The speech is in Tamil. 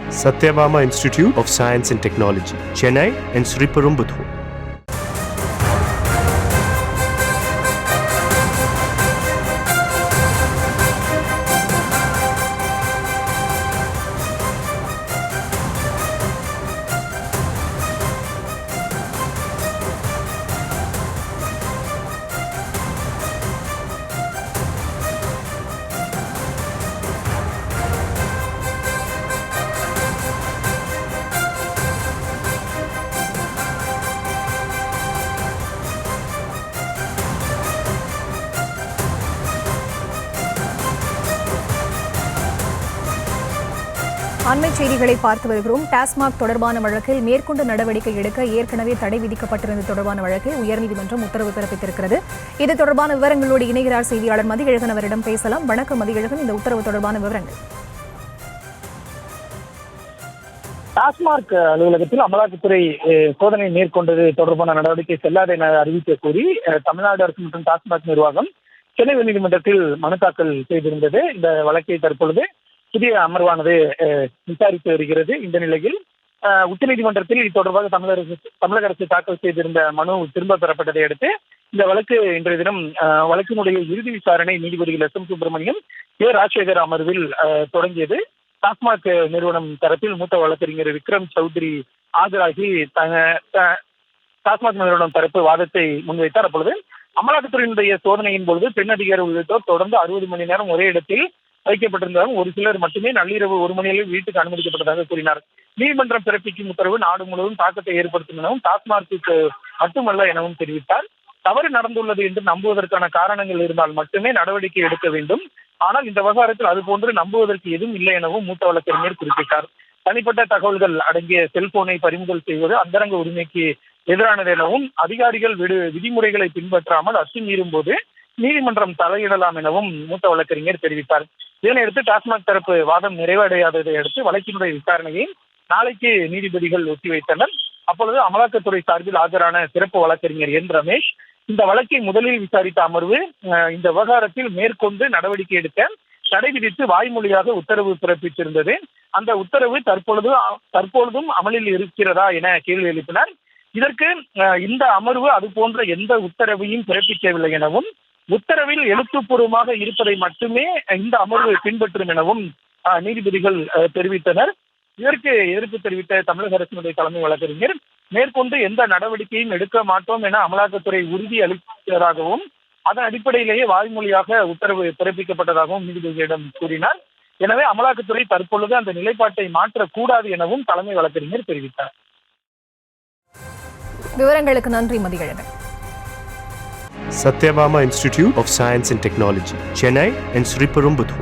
Satyabama Institute of Science and Technology, Chennai and Sriperumbudur. அண்மை செய்திகளை பார்த்து வருகிறோம். டாஸ்மாக் தொடர்பான வழக்கில் மேற்கொண்டு நடவடிக்கை எடுக்க ஏற்கனவே தடை விதிக்கப்பட்டிருந்த தொடர்பான வழக்கில் உயர்நீதிமன்றம் உத்தரவு பிறப்பித்திருக்கிறது. இது தொடர்பான விவரங்களோடு இணைகிறார் செய்தியாளர் மதியழகன். அவரிடம் பேசலாம். வணக்கம் மதியழகன், இந்த உத்தரவு தொடர்பான விவரங்கள். டாஸ்மாக் அலுவலகத்தில் அமலாக்கத்துறை சோதனை மேற்கொண்டது தொடர்பான நடவடிக்கை செல்லாத என அறிவிக்க கோரி தமிழ்நாடு அரசு மற்றும் டாஸ்மாக் நிர்வாகம் சென்னை உயர்நீதிமன்றத்தில் மனு தாக்கல் செய்திருந்தது. இந்த வழக்கை தற்பொழுது புதிய அமர்வானது விசாரித்து வருகிறது. இந்த நிலையில் உச்சநீதிமன்றத்தில் இது தொடர்பாக தமிழக அரசு தாக்கல் செய்திருந்த மனு திரும்ப பெறப்பட்டதை அடுத்து இந்த வழக்கு இன்றைய தினம் வழக்கினுடைய இறுதி விசாரணை நீதிபதிகள் எஸ். எம். சுப்பிரமணியம், ஏ. ராஜசேகர் அமர்வில் தொடங்கியது. டாஸ்மாக் நிறுவனம் தரப்பில் மூத்த வழக்கறிஞர் விக்ரம் சௌத்ரி ஆஜராகி டாஸ்மாக் நிறுவனம் தரப்பு வாதத்தை முன்வைத்தார். அப்பொழுது அமலாக்கத்துறையினுடைய சோதனையின் பொழுது பெண் அதிகாரி உள்ளிட்டோர் தொடர்ந்து 60 மணி நேரம் ஒரே இடத்தில் வைக்கப்பட்டிருந்தாலும் ஒரு சிலர் மட்டுமே நள்ளிரவு 1 மணியில் வீட்டுக்கு அனுமதிக்கப்பட்டதாக கூறினார். நீதிமன்றம் பிறப்பிக்கும் உத்தரவு நாடு முழுவதும் தாக்கத்தை ஏற்படுத்தும் எனவும் டாஸ்மார்க்கு மட்டுமல்ல எனவும் தெரிவித்தார். தவறு நடந்துள்ளது என்று நம்புவதற்கான காரணங்கள் இருந்தால் மட்டுமே நடவடிக்கை எடுக்க வேண்டும். ஆனால் இந்த விவகாரத்தில் அதுபோன்று நம்புவதற்கு எதுவும் இல்லை எனவும் மூத்த வழக்கறிஞர் குறிப்பிட்டார். தனிப்பட்ட தகவல்கள் அடங்கிய செல்போனை பறிமுதல் செய்வது அந்தரங்க உரிமைக்கு எதிரானது எனவும் அதிகாரிகள் விதிமுறைகளை பின்பற்றாமல் அத்துமீறும் போது நீதிமன்றம் தலையிடலாம் எனவும் மூத்த வழக்கறிஞர் தெரிவித்தார். இதனையடுத்து டாஸ்மாக் தரப்பு வாதம் நிறைவடையாததை அடுத்து வழக்கினுடைய விசாரணையை நாளைக்கு நீதிபதிகள் ஒத்திவைத்தனர். அப்பொழுது அமலாக்கத்துறை சார்பில் ஆஜரான சிறப்பு வழக்கறிஞர் என். ரமேஷ் இந்த வழக்கை முதலில் விசாரித்த அமர்வு இந்த விவகாரத்தில் மேற்கொண்டு நடவடிக்கை எடுக்க தடை விதித்து வாய்மொழியாக உத்தரவு பிறப்பித்திருந்தது. அந்த உத்தரவு தற்பொழுதும் அமலில் இருக்கிறதா என கேள்வி எழுப்பினார். இதற்கு இந்த அமர்வு அது போன்ற எந்த உத்தரவையும் பிறப்பிக்கவில்லை எனவும் உத்தரவில் எழுத்துப்பூர்வமாக இருப்பதை மட்டுமே இந்த அமர்வு பின்பற்றும் எனவும் நீதிபதிகள் தெரிவித்தனர். இதற்கு எதிர்ப்பு தெரிவித்த தமிழக அரசினுடைய தலைமை வழக்கறிஞர் மேற்கொண்டு எந்த நடவடிக்கையும் எடுக்க மாட்டோம் என அமலாக்கத்துறை உறுதி அளித்ததாகவும் அதன் அடிப்படையிலேயே வாய்மொழியாக உத்தரவு பிறப்பிக்கப்பட்டதாகவும் நீதிபதிகளிடம் கூறினார். எனவே அமலாக்கத்துறை தற்பொழுது அந்த நிலைப்பாட்டை மாற்றக்கூடாது எனவும் தலைமை வழக்கறிஞர் தெரிவித்தார். விவரங்களுக்கு நன்றி Mathiyazhagan. Satyabama Institute of Science and Technology, Chennai and Sriperumbudur.